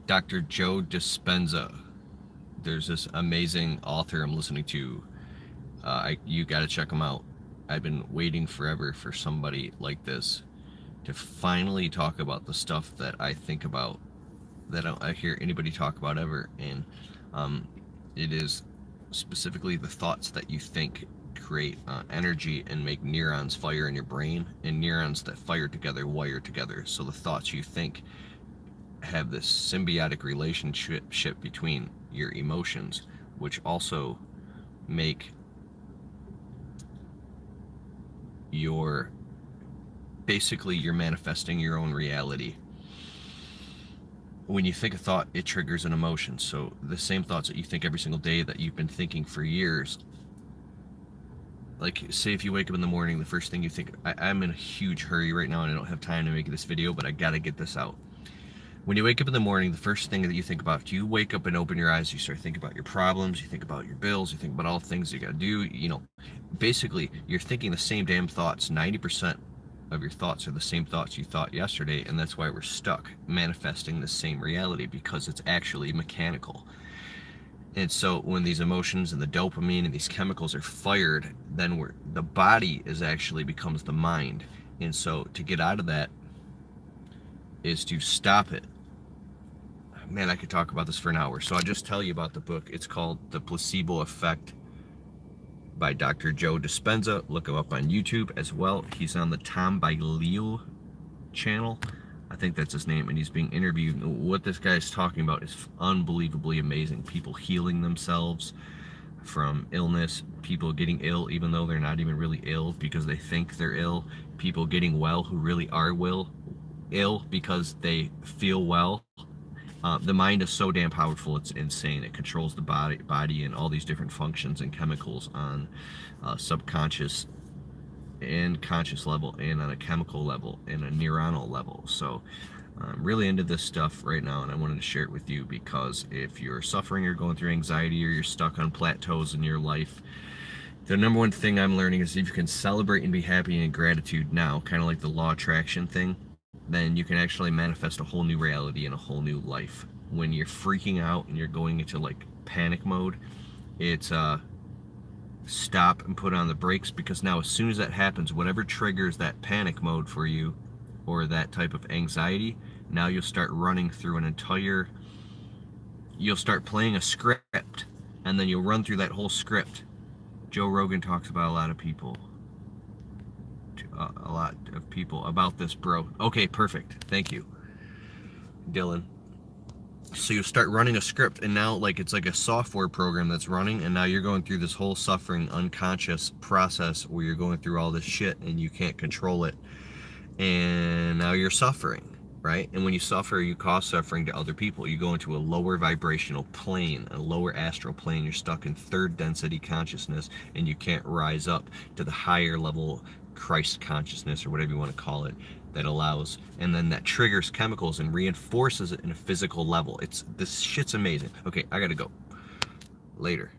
Dr. Joe Dispenza. There's this amazing author I'm listening to. You got to check him out. I've been waiting forever for somebody like this to finally talk about the stuff that I think about, that I hear anybody talk about ever. And um, it is specifically the thoughts that you think create energy and make neurons fire in your brain, and neurons that fire together wire together. So the thoughts you think have this symbiotic relationship between your emotions, which also make your, basically you're manifesting your own reality. When you think a thought, it triggers an emotion. So the same thoughts that you think every single day that you've been thinking for years, like say if you wake up in the morning, the first thing you think, I'm in a huge hurry right now and I don't have time to make this video, but I gotta get this out. When you wake up in the morning, the first thing that you think about, you wake up and open your eyes, you start thinking about your problems, you think about your bills, you think about all the things you gotta do, basically you're thinking the same damn thoughts. 90% of your thoughts are the same thoughts you thought yesterday, and that's why we're stuck manifesting the same reality, because it's actually mechanical. And so when these emotions and the dopamine and these chemicals are fired, then the body is actually becomes the mind. And so to get out of that is to stop it. Man, I could talk about this for an hour. So I'll just tell you about the book. It's called The Placebo Effect by Dr. Joe Dispenza. Look him up on YouTube as well. He's on the Tom Bilyeu channel. I think that's his name, and he's being interviewed. What this guy is talking about is unbelievably amazing. People healing themselves from illness, people getting ill even though they're not even really ill because they think they're ill, people getting well who really are ill because they feel well. The mind is so damn powerful, it's insane. It controls the body and all these different functions and chemicals on subconscious and conscious level, and on a chemical level and a neuronal level. So I'm really into this stuff right now, and I wanted to share it with you because if you're suffering or going through anxiety, or you're stuck on plateaus in your life, the number one thing I'm learning is if you can celebrate and be happy and in gratitude now, kind of like the law of attraction thing, then you can actually manifest a whole new reality and a whole new life. When you're freaking out and you're going into like panic mode, it's stop and put on the brakes, because now as soon as that happens, whatever triggers that panic mode for you or that type of anxiety, now you'll start running through you'll start playing a script, and then you'll run through that whole script. Joe Rogan talks about a lot of people about this, bro. Okay, perfect. Thank you, Dylan. So you start running a script, and now like it's like a software program that's running, and now you're going through this whole suffering unconscious process where you're going through all this shit and you can't control it, and now you're suffering, right? And when you suffer, you cause suffering to other people. You go into a lower vibrational plane, a lower astral plane. You're stuck in third density consciousness, and you can't rise up to the higher level Christ consciousness, or whatever you want to call it, that allows, and then that triggers chemicals and reinforces it in a physical level. This shit's amazing. Okay, I gotta go. Later.